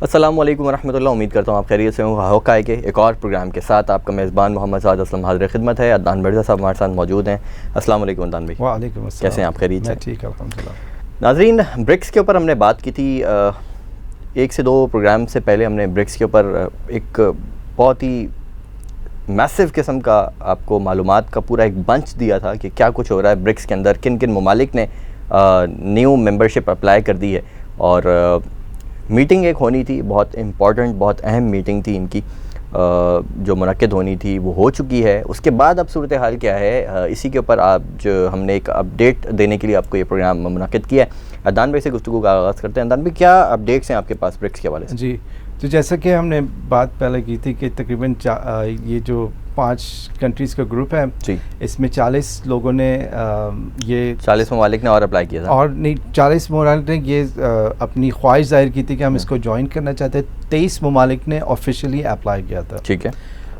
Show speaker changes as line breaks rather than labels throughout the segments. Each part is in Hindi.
अस्सलाम वालेकुम रहमतुल्लाह। उम्मीद करता हूँ आप खैरियत से हों। होकाए के एक और प्रोग्राम के साथ आपका मेज़बान मोहम्मद साद असलम हाज़िर खिदमत है। अदनान मिर्ज़ा साहब हमारे साथ मौजूद हैं। अस्सलाम वालेकुम अदनान भाई।
वालेकुम अस्सलाम।
कैसे हैं आप? खैरियत से?
ठीक है अल्हम्दुलिल्लाह।
नाज़रीन, ब्रिक्स के ऊपर हमने बात की थी। एक से दो प्रोग्राम से पहले हमने ब्रिक्स के ऊपर एक बहुत ही मैसिव किस्म का आपको मालूमात का पूरा एक बंच दिया था कि क्या कुछ हो रहा है ब्रिक्स के अंदर, किन किन ममालिक ने न्यू मेंबरशिप अप्लाई कर दी है। और मीटिंग एक होनी थी, बहुत इम्पॉर्टेंट, बहुत अहम मीटिंग थी इनकी, जो मुनक्किद होनी थी वो हो चुकी है। उसके बाद अब सूरत हाल क्या है, इसी के ऊपर आज हमने एक अपडेट देने के लिए आपको ये प्रोग्राम मुनक्किद किया है। अदनान भाई से गुफ्तगू का आगाज़ करते हैं। अदनान भाई, क्या अपडेट्स हैं आपके पास ब्रिक्स के हवाले से?
जी, तो जैसा कि हमने बात पहले की थी कि तकरीबन ये जो 5 कंट्रीज़ का ग्रुप है
जी,
इसमें 40 लोगों ने ये
40 ममालिक ने और अप्लाई किया था।
और नहीं, 40 ममालिक ने ये अपनी ख्वाहिश जाहिर की थी कि हम इसको ज्वाइन करना चाहते हैं। 23 ममालिक ने ऑफिशियली अप्लाई किया था।
ठीक है।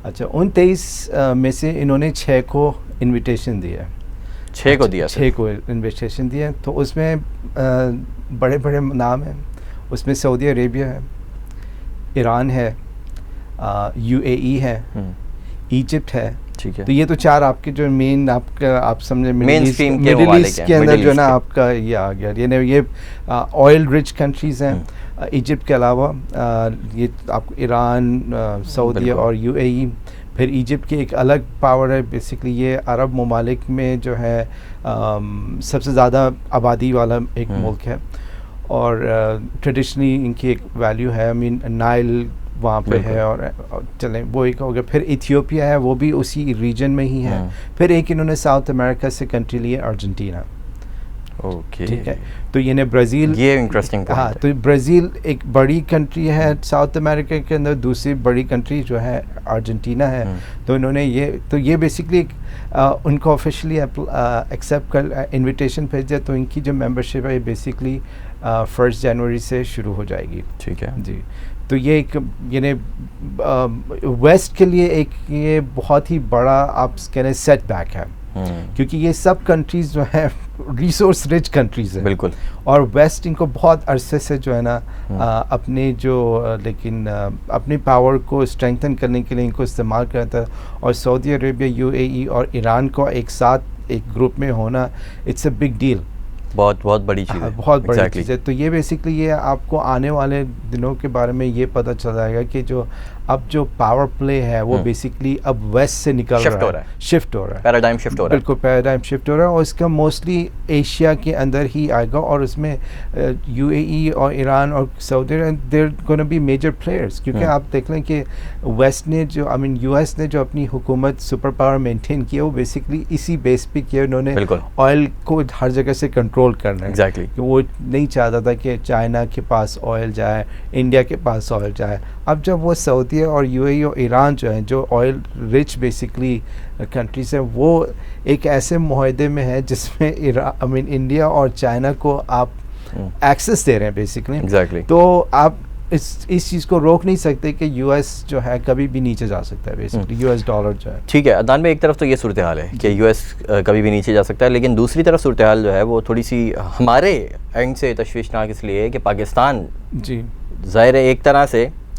अच्छा, उन 23 में से इन्होंने 6 को इन्विटेशन दिया।
6 को दिया?
6 को इन्विटेशन दिया। तो उसमें बड़े बड़े नाम हैं। उसमें सऊदी अरेबिया है, ईरान है, UAE है, इजिप्ट है।
ठीक है।
तो ये तो 4 आपके जो मेन आपका आप समझे
मेन स्ट्रीम के
मिडिल
ममालिक
ईस्ट
हैं,
के अंदर
मिडिल
जो है ना
ईस्ट के।
आपका ये आ गया। ये ऑयल रिच कंट्रीज़ हैं। इजिप्ट के अलावा ये आपको ईरान, सऊदी
बिल्कुल।
और UAE। फिर इजिप्ट की एक अलग पावर है। बेसिकली ये अरब ममालिक में जो है सबसे ज़्यादा आबादी वाला एक मुल्क है। और ट्रेडिशनली इनकी एक वैल्यू है। आई मीन नाइल वहाँ पे है। और चलें वो एक हो गया। फिर इथियोपिया है, वो भी उसी रीजन में ही है। फिर एक इन्होंने साउथ अमेरिका से कंट्री ली है, अर्जेंटीना।
ओके,
ठीक है। तो ये ब्राज़ील,
ये इंटरेस्टिंग पॉइंट
हाँ,
है।
तो ब्राज़ील एक बड़ी कंट्री है साउथ अमेरिका के अंदर। दूसरी बड़ी कंट्री जो है अर्जेंटीना है। तो इन्होंने ये बेसिकली उनको ऑफिशियली एक्सेप्ट कर इनविटेशन भेजा। तो इनकी जो मेंबरशिप है बेसिकली 1 जनवरी से शुरू हो जाएगी।
ठीक है
जी। तो ये एक वेस्ट के लिए एक ये बहुत ही बड़ा आप कह रहे सेटबैक है। क्योंकि ये सब कंट्रीज़ जो है रिसोर्स रिच कंट्रीज़ हैं।
बिल्कुल।
और वेस्ट इनको बहुत अरसे से जो है ना अपने जो लेकिन अपनी पावर को स्ट्रेंथन करने के लिए इनको इस्तेमाल करता है। और सऊदी अरेबिया, UAE और ईरान को एक साथ एक ग्रुप में होना, इट्स अ बिग डील।
बहुत बड़ी चीज़ है।
बहुत बड़ी चीज़ है। तो ये बेसिकली ये आपको आने वाले दिनों के बारे में ये पता चल जाएगा कि जो पावर प्ले है वो बेसिकली अब वेस्ट से निकल रहा है, शिफ्ट हो रहा है,
पैराडाइम शिफ्ट हो रहा है।
बिल्कुल पैराडाइम शिफ्ट हो रहा है। और इसका मोस्टली एशिया के अंदर ही आएगा। और इसमें UAE और ईरान और Saudi Arabia, they're gonna be major players. क्योंकि आप देख लें कि वेस्ट ने जो US ने जो अपनी हुकूमत सुपर पावर मेंटेन किया वो बेसिकली इसी बेस पे किया। उन्होंने ऑयल को हर जगह से कंट्रोल करना है।
एग्जैक्टली।
कि वो नहीं चाहता था कि चाइना के पास ऑयल जाए, इंडिया के पास ऑयल जाए। अब जब वो सऊदी और UAE और ईरान जो हैं, जो ऑयल रिच बेसिकली कंट्रीज हैं, वो एक ऐसे मुआहदे में है जिसमें इंडिया और चाइना को आप एक्सेस दे रहे हैं बेसिकली।
एग्जैक्टली।
तो आप इस चीज़ को रोक नहीं सकते कि US जो है कभी भी नीचे जा सकता है बेसिकली, US डॉलर जो है।
ठीक है अदनान में एक तरफ तो ये सूरत हाल है कि US कभी भी नीचे जा सकता है, लेकिन दूसरी तरफ सूरत हाल जो है वो थोड़ी सी हमारे एंड से तशवीशनाक इसलिए है कि पाकिस्तान जी ज़ाहिर है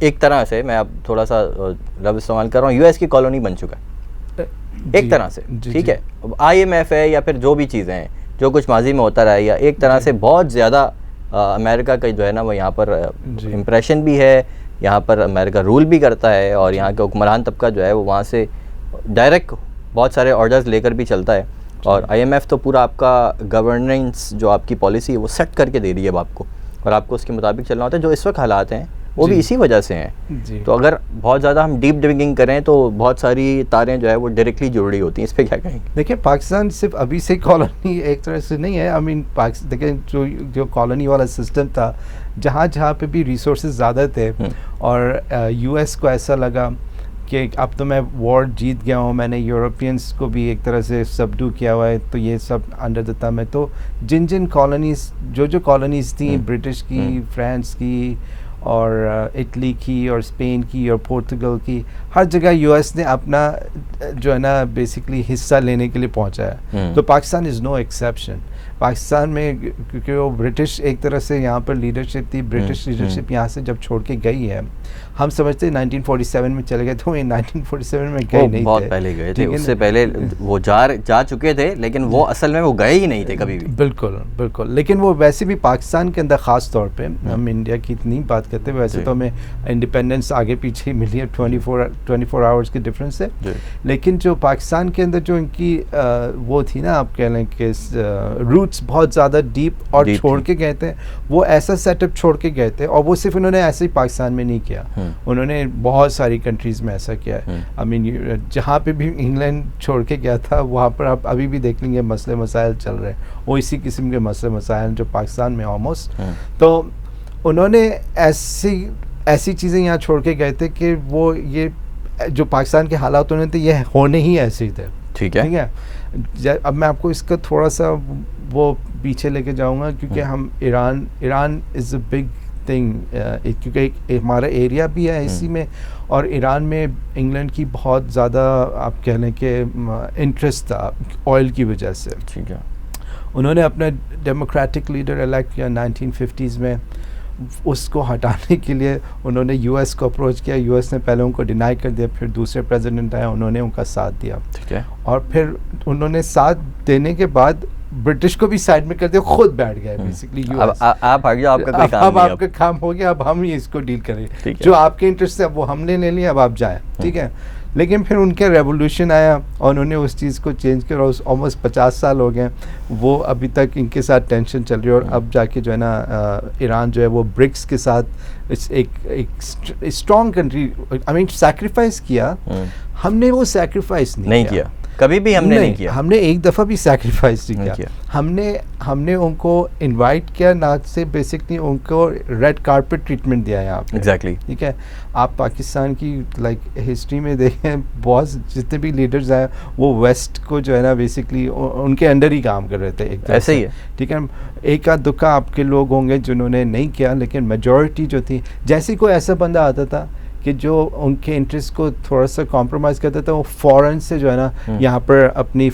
एक तरह से मैं अब थोड़ा सा लफ्ज़ इस्तेमाल कर रहा हूँ, US की कॉलोनी बन चुका है एक तरह से। ठीक है, IMF है या फिर जो भी चीज़ें हैं, जो कुछ माजी में होता रहा है, या एक तरह से बहुत ज़्यादा अमेरिका का जो है ना वो यहाँ पर इम्प्रेशन भी है, यहाँ पर अमेरिका रूल भी करता है। और यहाँ का हुक्मरान तबका जो है वो वहाँ से डायरेक्ट बहुत सारे ऑर्डर्स लेकर भी चलता है। और IMF तो पूरा आपका गवर्नेंस जो आपकी पॉलिसी है वो सेट करके दे रही है अब आपको, और आपको उसके मुताबिक चलना होता है। जो इस वक्त हालात हैं वो भी इसी वजह से हैं। तो अगर बहुत ज़्यादा हम डीप डिगिंग करें तो बहुत सारी तारें जो है वो डायरेक्टली जुड़ रही होती हैं। इस पर क्या कहेंगे?
देखिए, पाकिस्तान सिर्फ अभी से कॉलोनी एक तरह से नहीं है। आई मीन देखिए जो कॉलोनी वाला सिस्टम था, जहाँ पे भी रिसोर्सेज ज़्यादा थे और US को ऐसा लगा कि अब तो मैं वॉर जीत गया हूँ, मैंने यूरोपियंस को भी एक तरह से सबडू किया हुआ है, तो ये सब अंडर द थंब है। तो जिन कॉलोनीज़ जो कॉलोनीज़ थी, ब्रिटिश की, फ्रांस की और इटली की और स्पेन की और पोर्तुगल की, हर जगह US ने अपना जो है ना बेसिकली हिस्सा लेने के लिए पहुंचा है। तो Pakistan is no exception. Pakistan में, क्योंकि वो ब्रिटिश एक तरह से यहाँ पर लीडरशिप थी, ब्रिटिश लीडरशिप यहाँ से जब छोड़ के गई है, हम समझते 1947 में चले गए, तो ये 1947 में गए नहीं थे,
बहुत पहले गए थे, उससे पहले वो जा चुके थे, लेकिन वो असल में वो गए ही नहीं थे कभी भी।
बिल्कुल बिल्कुल। लेकिन वो वैसे भी पाकिस्तान के अंदर ख़ास तौर पे, हम इंडिया की इतनी बात करते हैं, वैसे तो हमें इंडिपेंडेंस आगे पीछे मिली है, 24 आवर्स के डिफरेंस है, लेकिन जो पाकिस्तान के अंदर जो इनकी वो थी ना, आप कह लें कि रूट्स बहुत ज़्यादा डीप और छोड़ के गए थे, वो ऐसा सेटअप छोड़ के गए थे, और वो सिर्फ उन्होंने ऐसे ही पाकिस्तान में नहीं किया, उन्होंने बहुत सारी कंट्रीज़ में ऐसा किया है। आई मीन जहाँ पे भी इंग्लैंड छोड़ के गया था, वहाँ पर आप अभी भी देख लेंगे मसले मसाइल चल रहे हैं, वो इसी किस्म के मसले मसाइल जो पाकिस्तान में ऑलमोस्ट। तो उन्होंने ऐसी चीज़ें यहाँ छोड़ के गए थे कि वो ये जो पाकिस्तान के हालात होने थे, ये होने ही ऐसे ही थे।
ठीक है,
ठीक है। अब मैं आपको इसका थोड़ा सा वो पीछे लेके जाऊँगा, क्योंकि हम Iran is a big thing, क्योंकि हमारा एरिया भी है इसी में, और ईरान में इंग्लैंड की बहुत ज़्यादा आप कह लें कि इंटरेस्ट था ऑयल की वजह से।
ठीक है।
उन्होंने अपना डेमोक्रेटिक लीडर इलेक्ट किया 1950s में, उसको हटाने के लिए उन्होंने यूएस को अप्रोच किया, यूएस ने पहले उनको डिनाई कर दिया, फिर दूसरे प्रेसिडेंट आए, उन्होंने उनका साथ दिया।
ठीक है।
और फिर उन्होंने साथ देने के बाद ब्रिटिश को भी साइड में कर दिया, खुद बैठ गए बेसिकली यूएस।
आप भाग जाओ, आपका कोई काम
अब
नहीं,
आपका काम हो गया, अब हम ही इसको डील करें,
ठीक है।
जो आपके इंटरेस्ट है वो हमने ले लिया, अब आप जाएं। ठीक है। लेकिन फिर उनके रेवोल्यूशन आया और उन्होंने उस चीज़ को चेंज किया, और ऑलमोस्ट 50 साल हो गए, वो अभी तक इनके साथ टेंशन चल रही है। और अब जाके जो है ना ईरान जो है वो ब्रिक्स के साथ एक strong country, I mean sacrifice किया, हमने वो सैक्रिफाइस नहीं किया,
कभी भी हमने नहीं किया,
हमने एक दफ़ा भी सैक्रिफाइस नहीं किया। हमने उनको इनवाइट किया, ना से बेसिकली उनको रेड कारपेट ट्रीटमेंट दिया यहाँ पे।
एग्जैक्टली।
ठीक है। आप पाकिस्तान की हिस्ट्री में देखें, बहुत जितने भी लीडर्स आए वो वेस्ट को जो है ना बेसिकली उनके अंडर ही काम कर रहे थे, एक
ऐसे ही है।
ठीक है। एक आध दुक्का आपके लोग होंगे जिन्होंने नहीं किया, लेकिन मेजॉरिटी जो थी, जैसे कोई ऐसा बंदा आता था कि जो उनके इंटरेस्ट को थोड़ा सा कॉम्प्रोमाइज़ करता था, वो फ़ौरन से जो है ना यहाँ पर अपनी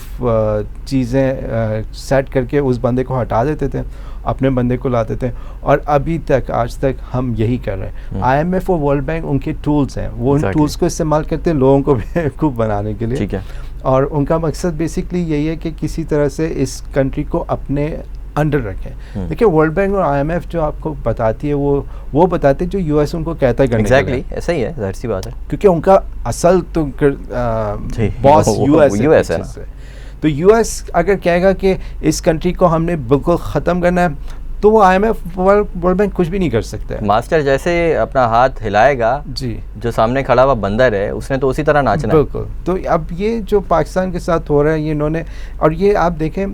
चीज़ें सेट करके उस बंदे को हटा देते थे, अपने बंदे को लाते थे। और अभी तक आज तक हम यही कर रहे हैं। IMF और वर्ल्ड बैंक उनके टूल्स हैं, वो उन टूल्स को इस्तेमाल करते हैं लोगों को बेवकूफ़ बनाने के लिए।
ठीक है।
और उनका मकसद बेसिकली यही है कि किसी तरह से इस कंट्री को अपने अंडर रखें। देखिए वर्ल्ड बैंक और IMF जो आपको बताती है, वो बताते हैं जो यूएस उनको कहता है करने के लिए।
ऐसा ही है, जाहिर सी बात है,
क्योंकि उनका असल तो बॉस यूएस है। तो यूएस अगर कहेगा कि इस कंट्री को हमने बिल्कुल ख़त्म करना है, तो वो IMF वर्ल्ड बैंक कुछ भी नहीं कर सकता है।
मास्टर जैसे अपना हाथ हिलाएगा जी, जो सामने खड़ा हुआ बंदर है उसने तो उसी तरह नाचना है।
बिल्कुल। तो अब ये जो पाकिस्तान के साथ हो रहा है, ये इन्होंने, और ये आप देखें,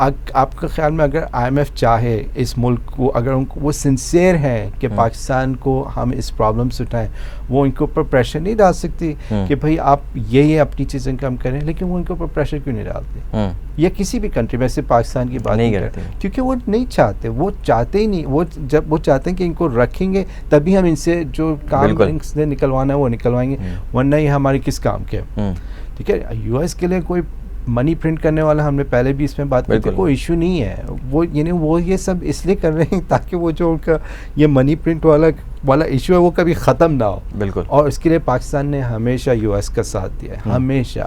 आपका ख्याल में अगर IMF चाहे इस मुल्क को, अगर उनको वो सिंसियर है कि पाकिस्तान को हम इस प्रॉब्लम से उठाएं, वो इनके ऊपर प्रेशर नहीं डाल सकती कि भाई आप ये अपनी चीज़ें कम करें, लेकिन वो इनके ऊपर प्रेशर क्यों नहीं डालते? या किसी भी कंट्री में, से पाकिस्तान की बात नहीं करते, क्योंकि वो नहीं चाहते, वो चाहते ही नहीं। वो जब वो चाहते हैं कि इनको रखेंगे तभी हम इनसे जो काम इनसे निकलवाना है वो निकलवाएंगे, वरना ये हमारे किस काम के। ठीक है। यूएस के लिए कोई मनी प्रिंट करने वाला, हमने पहले भी इसमें बात की थी, कोई इशू नहीं है। वो यानी वो ये सब इसलिए कर रहे हैं ताकि वो जो उनका ये मनी प्रिंट वाला इशू है वो कभी ख़त्म ना हो।
बिल्कुल।
और इसके लिए पाकिस्तान ने हमेशा यूएस का साथ दिया है, हमेशा,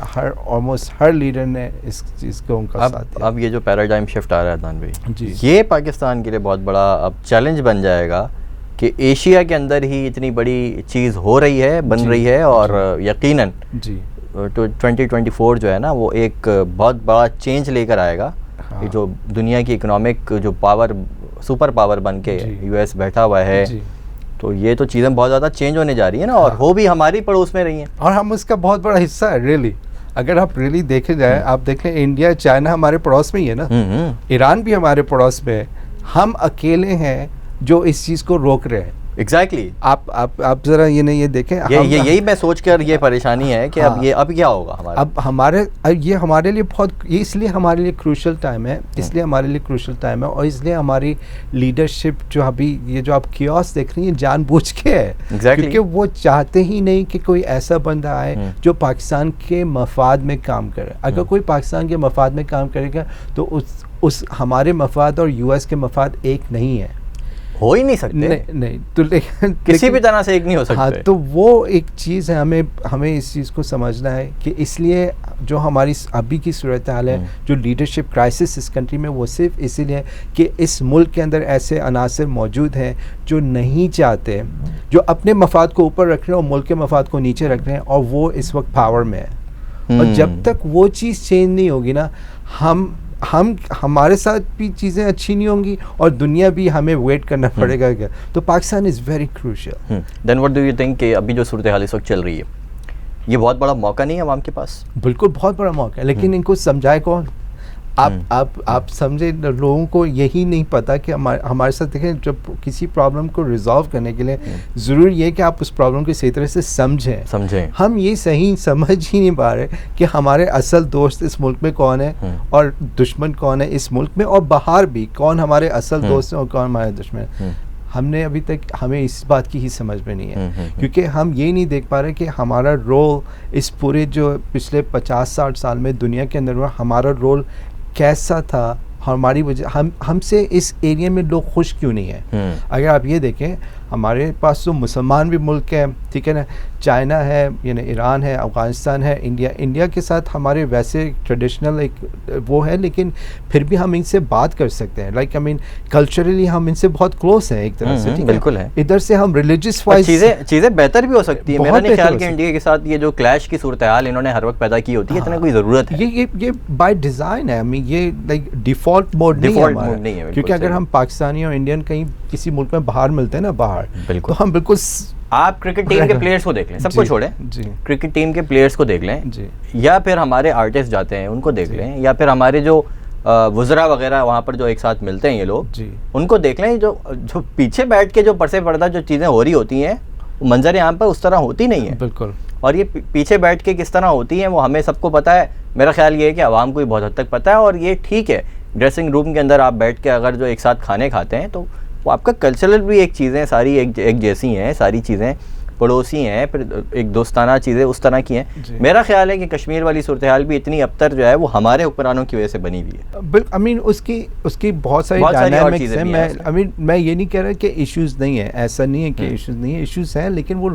ऑलमोस्ट हर लीडर ने इस चीज़ को उनका साथ दिया।
अब ये जो पैराडाइम शिफ्ट आ रहा है अदनान भाई
जी,
ये पाकिस्तान के लिए बहुत बड़ा अब चैलेंज बन जाएगा कि एशिया के अंदर ही इतनी बड़ी चीज़ हो रही है, बन रही है, और यकीनन जी 2024 जो है ना वो एक बहुत बड़ा चेंज लेकर आएगा। हाँ। जो दुनिया की इकोनॉमिक जो पावर, सुपर पावर बन के यूएस बैठा हुआ है, तो ये तो चीज़ें बहुत ज़्यादा चेंज होने जा रही है ना। और हो भी हमारी पड़ोस में रही हैं,
और हम उसका बहुत बड़ा हिस्सा है रियली। अगर आप रियली देखे जाए, आप देख लें, इंडिया चाइना हमारे पड़ोस में ही है ना, ईरान भी हमारे पड़ोस में है। हम अकेले हैं जो इस चीज़ को रोक रहे हैं।
एग्जैक्टली।
आप जरा ये देखें,
यही मैं सोच कर ये परेशानी है कि अब क्या होगा हमारा।
अब हमारे लिए ये इसलिए हमारे लिए क्रूशल टाइम है, इसलिए हमारे लिए क्रूशल टाइम है, और इसलिए हमारी लीडरशिप जो अभी ये जो आप कियोस देख रही हैं जानबूझ के है। क्योंकि वो चाहते ही नहीं कि कोई ऐसा बंदा आए जो पाकिस्तान के मफाद में काम करे। अगर कोई पाकिस्तान के मफाद में काम करेगा तो उस हमारे मफाद और यूएस के मफाद एक नहीं है,
हो ही नहीं सकते।
नहीं तो
किसी भी तरह से एक नहीं हो सकते।
हाँ, तो वो एक चीज़ है, हमें इस चीज़ को समझना है कि इसलिए जो हमारी अभी की सूरत हाल है, जो लीडरशिप क्राइसिस इस कंट्री में, वो सिर्फ इसीलिए कि इस मुल्क के अंदर ऐसे अनासर मौजूद हैं जो नहीं चाहते, जो अपने मफाद को ऊपर रख रहे हैं और मुल्क के मफाद को नीचे रख रहे हैं, और वो इस वक्त पावर में है। और जब तक वो चीज़ चेंज नहीं होगी ना, हमारे साथ भी चीज़ें अच्छी नहीं होंगी और दुनिया भी हमें वेट करना पड़ेगा। क्या तो Pakistan is very crucial.
Then what do you think कि अभी जो सूरत हाल इस वक्त चल रही है, ये बहुत बड़ा मौका नहीं है आवाम के पास?
बिल्कुल बहुत बड़ा मौका है, लेकिन इनको समझाए कौन? आप समझे, लोगों को यही नहीं पता कि हमारे साथ देखें, जब किसी प्रॉब्लम को रिजॉल्व करने के लिए ज़रूरी है कि आप उस प्रॉब्लम को सही तरह से समझें। हम ये सही समझ ही नहीं पा रहे कि हमारे असल दोस्त इस मुल्क में कौन है और दुश्मन कौन है इस मुल्क में, और बाहर भी कौन हमारे असल दोस्त हैं और कौन हमारे दुश्मन है। हमने अभी तक, हमें इस बात की ही समझ में नहीं है, क्योंकि हम ये नहीं देख पा रहे कि हमारा रोल इस पूरे जो पिछले 50-60 साल में दुनिया के अंदर हुआ, हमारा रोल कैसा था, हमारी वजह हमसे इस एरिया में लोग खुश क्यों नहीं है। अगर आप ये देखें, हमारे पास तो मुसलमान भी मुल्क है, ठीक है ना, चाइना है, यानी ईरान है, अफ़गानिस्तान है, इंडिया के साथ हमारे वैसे ट्रेडिशनल एक वो है, लेकिन फिर भी हम इनसे बात कर सकते हैं। लाइक आई मीन कल्चरली हम इनसे बहुत क्लोज हैं एक तरह से, ठीक
बिल्कुल है।
इधर से हम रिलीजियस वाइज
चीज़ें बेहतर भी हो सकती है। मेरा नहीं ख्याल कि इंडिया के साथ ये जो क्लैश की सूरत हाल इन्होंने हर वक्त पैदा की होती है, इतना कोई ज़रूरत है।
ये बाय डिज़ाइन है। आई मीन ये लाइक डिफ़ॉल्ट मोड नहीं है, क्योंकि अगर हम पाकिस्तानी और इंडियन कहीं किसी मुल्क में बाहर मिलते हैं ना बाहर, तो हम बिल्कुल,
आप क्रिकेट टीम के प्लेयर्स को देख लें, सबको छोड़ें, क्रिकेट टीम के प्लेयर्स को देख लें, या फिर हमारे आर्टिस्ट जाते हैं उनको देख लें, या फिर हमारे जो वुज़रा वगैरह वहाँ पर जो एक साथ मिलते हैं ये लोग, उनको देख लें। जो पीछे बैठ के जो परसे पर्दा जो चीज़ें हो रही होती हैं, वो मंजर आम पर उस तरह होती नहीं है।
बिल्कुल।
और ये पीछे बैठ के किस तरह होती हैं वो हमें सबको पता है। मेरा ख्याल ये है कि आवाम को भी बहुत हद तक पता है, और ये ठीक है। ड्रेसिंग रूम के अंदर आप बैठ के अगर जो एक साथ खाने खाते हैं, तो वो आपका कल्चरल भी एक चीज़ें सारी एक जैसी हैं, सारी चीज़ें पड़ोसी हैं, फिर एक दोस्ताना चीज़ें उस तरह की हैं। मेरा ख्याल है कि कश्मीर वाली सूरत हाल भी इतनी अबतर जो है वो हमारे हुक्मरानों की वजह से बनी हुई है।
आई मीन उसकी बहुत सारी डायनामिक्स हैं। मैं ये नहीं कह रहा कि इश्यूज़ नहीं है, ऐसा नहीं है कि इश्यूज़ नहीं है, इश्यूज़ हैं, लेकिन वो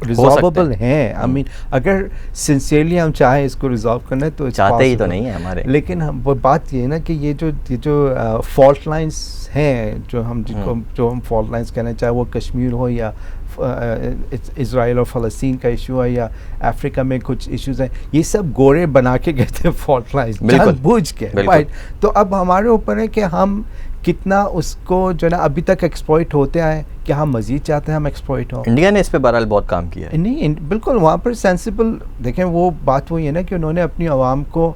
रिजॉल्वेबल हैं। आई मीन अगर सिंसियरली हम चाहें इसको रिजॉल्व करना है तो
चाहते ही तो नहीं है हमारे,
लेकिन वो बात ये है ना कि ये जो फॉल्ट लाइंस हैं, जो हम फॉल्ट लाइंस कहना चाहे, वो कश्मीर हो या इज़राइल और फ़लस्तीन का इशू है या अफ्रीका में कुछ इश्यूज़ हैं, ये सब गोरे बना के कहते हैं फॉल्ट लाइंस, जानबूझ के, राइट। तो अब हमारे ऊपर है कि हम कितना उसको जो ना अभी तक एक्सप्लॉइट होते आए, कि हम मज़ीद चाहते हैं हम एक्सप्लॉइट हो।
इंडिया ने इस पे बहरहाल बहुत काम किया है।
नहीं बिल्कुल, वहाँ पर सेंसिबल देखें, वो बात वही है ना कि उन्होंने अपनी आवाम को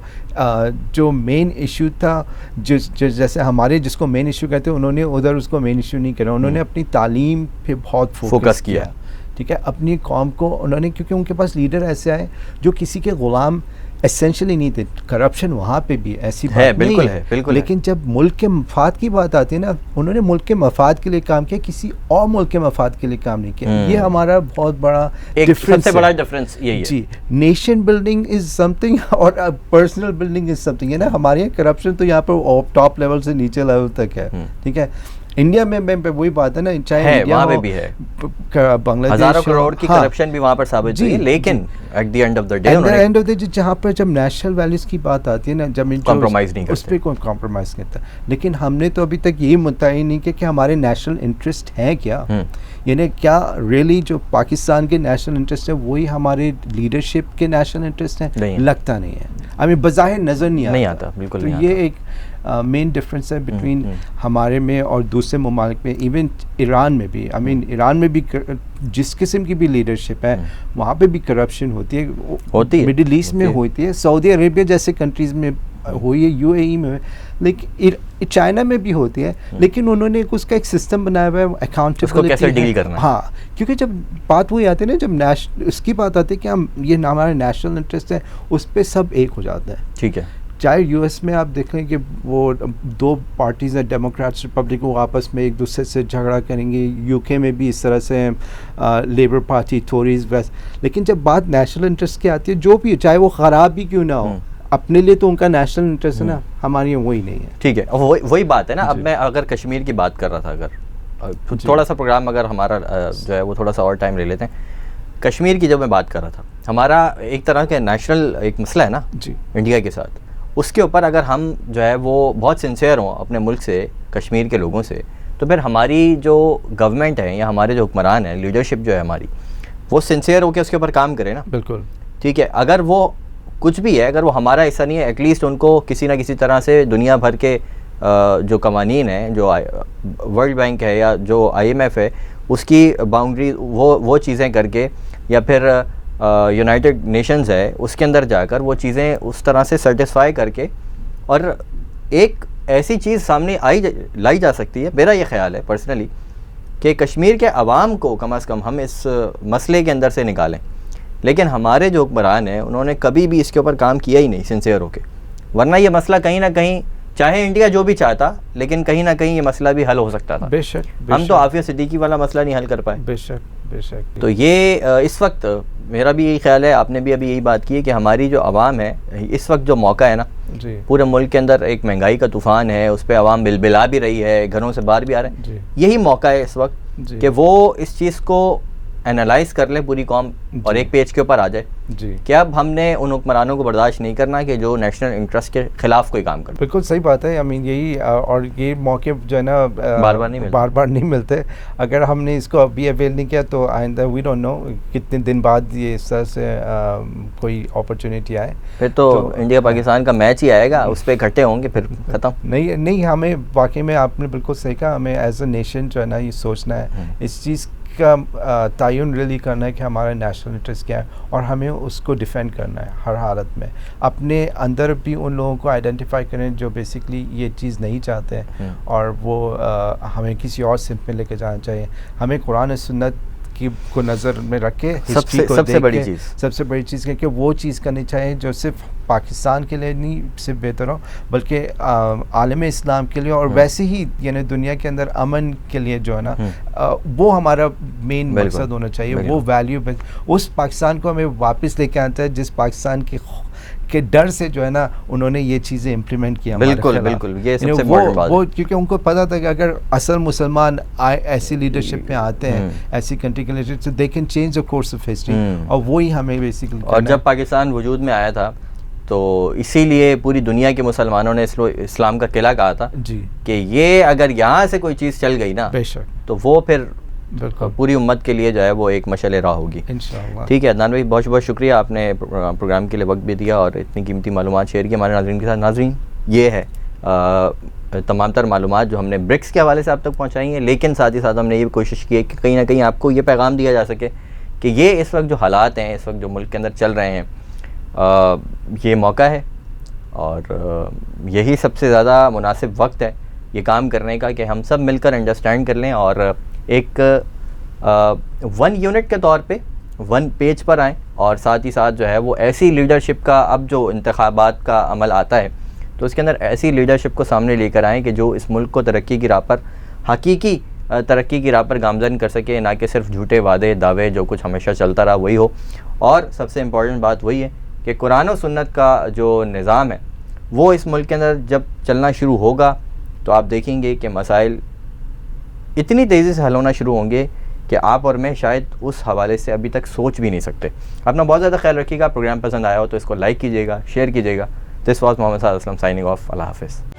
जो मेन इशू था, जैसे हमारे जिसको मेन इशू कहते हैं, उन्होंने उधर उसको मेन इशू नहीं करा। उन्होंने अपनी तालीम पे बहुत फोकस किया, ठीक है, अपनी कौम को उन्होंने, क्योंकि उनके पास लीडर ऐसे आए जो किसी के ग़ुलाम एसेंशियली नहीं थे। करप्शन वहाँ पे भी ऐसी बात
बिल्कुल
नहीं है,
बिल्कुल
लेकिन जब मुल्क के मफाद की बात आती है ना, उन्होंने मुल्क के मफाद के लिए काम किया, किसी और मुल्क के मफाद के लिए काम नहीं किया। ये हमारा बहुत बड़ा
डिफरेंस, सबसे बड़ा डिफरेंस यही है
जी। नेशन बिल्डिंग इज समथिंग और पर्सनल बिल्डिंग इज समथिंग, है ना। हमारे यहाँ करप्शन तो यहाँ पर टॉप लेवल से नीचे लेवल तक है, ठीक है। इंडिया में वही बात है ना, चाहे इंडिया
वहाँ पे भी है,
बांग्लादेश,
हजारों करोड़ की करप्शन भी वहाँ पर साबित हुई है, लेकिन at the end of the day
जहाँ पर जब नेशनल वैल्यूज़ की बात आती है ना, जब
कॉम्प्रोमाइज़ नहीं करते,
उस पर कोई कॉम्प्रोमाइज़ नहीं करता। लेकिन हमने तो अभी तक यही मुतय्यन नहीं किया कि हमारे नेशनल इंटरेस्ट हैं क्या, यानी क्या रियली जो पाकिस्तान के नेशनल इंटरेस्ट है वही हमारे लीडरशिप के नेशनल इंटरेस्ट हैं, लगता नहीं है। आई मीन बज़ाहिर नज़र नहीं आता बिल्कुल। तो ये एक मेन डिफरेंस है बिटवीन हमारे में और दूसरे ममालिक में। इवन ईरान में भी, आई मीन ईरान में भी जिस किस्म की भी लीडरशिप है, वहाँ पे भी करप्शन होती है, मिडिल ईस्ट में होती है, सऊदी अरेबिया जैसे कंट्रीज़ में हुई है, यूएई में, लेकिन चाइना में भी होती है, लेकिन उन्होंने उसका एक सिस्टम बनाया हुआ है, अकाउंटेबिलिटी
कैसे डील करना।
हाँ, क्योंकि जब बात वही आती है ना, जब उसकी बात आती है कि हम ये हमारा नेशनल इंटरेस्ट है, उस पर सब एक हो जाता है,
ठीक है।
चाहे यूएस में आप देख लें कि वो दो पार्टीज़ हैं, डेमोक्रेट्स रिपब्लिक, वो आपस में एक दूसरे से झगड़ा करेंगे। यूके में भी इस तरह से लेबर पार्टी, टोरीज, वेस्ट। लेकिन जब बात नेशनल इंटरेस्ट की आती है, जो भी चाहे वो ख़राब भी क्यों ना हो, अपने लिए तो उनका नेशनल इंटरेस्ट है ना, हमारी वही नहीं है।
ठीक है, वही बात है ना। अब मैं अगर कश्मीर की बात कर रहा था, अगर थोड़ा सा प्रोग्राम अगर हमारा जो है वो थोड़ा सा और टाइम ले लेते हैं। कश्मीर की जब मैं बात कर रहा था, हमारा एक तरह का नेशनल एक मसला है ना जी इंडिया के साथ, उसके ऊपर अगर हम जो है वो बहुत सिंसियर हों अपने मुल्क से, कश्मीर के लोगों से, तो फिर हमारी जो गवर्नमेंट है या हमारे जो हुक्मरान हैं, लीडरशिप जो है हमारी, वो सिंसियर होकर उसके ऊपर काम करे ना।
बिल्कुल
ठीक है। अगर वो कुछ भी है, अगर वो हमारा हिस्सा नहीं है, एटलीस्ट उनको किसी ना किसी तरह से दुनिया भर के जो कवानीन हैं, जो वर्ल्ड बैंक है या जो IMF है, उसकी बाउंड्री वो चीज़ें करके, या फिर यूनाइटेड नेशंस है उसके अंदर जाकर वो चीज़ें उस तरह से सेटिस्फाई करके, और एक ऐसी चीज़ सामने लाई जा सकती है। मेरा ये ख्याल है पर्सनली कि कश्मीर के अवाम को कम अज़ कम हम इस मसले के अंदर से निकालें। लेकिन हमारे जो हुक्मरान हैं उन्होंने कभी भी इसके ऊपर काम किया ही नहीं सिंसियर होके, वरना ये मसला कहीं ना कहीं, चाहे इंडिया जो भी चाहता, लेकिन कहीं ना कहीं ये मसला भी हल हो सकता था।
बेशक,
हम तो आफिया सिद्दीकी वाला मसला नहीं हल कर पाए।
बेशक बेशक।
तो ये इस वक्त मेरा भी यही ख्याल है, आपने भी अभी यही बात की है कि हमारी जो आवाम है, इस वक्त जो मौका है ना
जी,
पूरे मुल्क के अंदर एक महंगाई का तूफ़ान है, उस पर आवाम बिलबिला भी रही है, घरों से बाहर भी आ रहे हैं। यही मौका है इस वक्त कि वो इस चीज़ को एनालाइज कर लें पूरी कौम, और एक पेज के ऊपर आ जाए
जी
कि अब हमने उन हुक्मरानों को बर्दाश्त नहीं करना कि जो नेशनल इंटरेस्ट के खिलाफ कोई काम करे।
बिल्कुल सही बात है। आई मीन यही, और ये मौके जो है ना
बार बार
नहीं मिलते। अगर हमने इसको अभी अवेल नहीं किया तो आइंदा वी डोंट नो कितने दिन बाद ये इस तरह से कोई अपॉर्चुनिटी आए,
फिर तो इंडिया पाकिस्तान का मैच ही आएगा, उस पर इकट्ठे होंगे, फिर ख़त्म।
नहीं, हमें वाकई में आपने बिल्कुल सही कहा, हमें एज अ नेशन जो है ना ये सोचना है, इस चीज़ का तयन रियली करना है कि हमारा नेशनल इंटरेस्ट क्या है, और हमें उसको डिफेंड करना है हर हालत में। अपने अंदर भी उन लोगों को आइडेंटिफाई करें जो बेसिकली ये चीज़ नहीं चाहते हैं, और वो हमें किसी और सिमत में लेके जाना चाहिए। हमें कुरान और सुन्नत की को नज़र में रख के
सबसे बड़ी
चीज़ कि वो चीज़ करनी चाहिए जो सिर्फ पाकिस्तान के लिए नहीं सिर्फ बेहतर हो, बल्कि आलम इस्लाम के लिए, और वैसे ही यानी दुनिया के अंदर अमन के लिए जो है ना वो हमारा मेन मकसद होना चाहिए। वो वैल्यू उस पाकिस्तान को हमें वापस लेके आता है जिस पाकिस्तान के डर से जो है ना उन्होंने ये चीज़ें इम्प्लीमेंट किया।
बिल्कुल, ये सबसे इम्पोर्टेंट बात है।
वो क्योंकि उनको पता था कि अगर असल मुसलमान ऐसी लीडरशिप में आते हैं, ऐसी कंट्री के लीडरशिप, तो they can change the course of history, और वही हमें बेसिकली।
और जब पाकिस्तान वजूद में आया था तो इसीलिए पूरी दुनिया के मुसलमानों ने इस्लाम का किला कहा था
जी, कि
ये अगर यहाँ से कोई चीज़ चल गई ना,
बेशक,
तो वो फिर
बिल्कुल
पूरी उम्मत के लिए जो है वो एक मशाल राह होगी इंशाअल्लाह। ठीक है अदनान भाई, बहुत बहुत शुक्रिया, आपने प्रोग्राम के लिए वक्त भी दिया और इतनी कीमती मालूमात शेयर की हमारे नाज़रीन के साथ। नाज़रीन, ये है तमाम तर मालूमात जो हमने ब्रिक्स के हवाले से आप तक पहुँचाई हैं, लेकिन साथ ही साथ हमने ये भी कोशिश की है कि कहीं ना कहीं आपको ये पैगाम दिया जा सके कि ये इस वक्त जो हालात हैं, इस वक्त जो मुल्क के अंदर चल रहे हैं, ये मौका है और यही सबसे ज़्यादा मुनासिब वक्त है ये काम करने का कि हम सब मिलकर अंडरस्टैंड कर लें और एक वन यूनिट के तौर पे वन पेज पर आएँ, और साथ ही साथ जो है वो ऐसी लीडरशिप का, अब जो इंतखाबात का अमल आता है तो उसके अंदर ऐसी लीडरशिप को सामने लेकर आएँ कि जो इस मुल्क को तरक्की की राह पर, हकीकी तरक्की की राह पर गामज़न कर सके, ना कि सिर्फ झूठे वादे दावे जो कुछ हमेशा चलता रहा वही हो। और सबसे इम्पॉर्टेंट बात वही है कि कुरान और सुन्नत का जो निज़ाम है वो इस मुल्क के अंदर जब चलना शुरू होगा तो आप देखेंगे कि मसाइल इतनी तेज़ी से हल होना शुरू होंगे कि आप और मैं शायद उस हवाले से अभी तक सोच भी नहीं सकते। अपना बहुत ज़्यादा ख्याल रखिएगा। प्रोग्राम पसंद आया हो तो इसको लाइक कीजिएगा, शेयर कीजिएगा। This was Mohammad Saad Aslam signing off. Allah हाफ़िज़।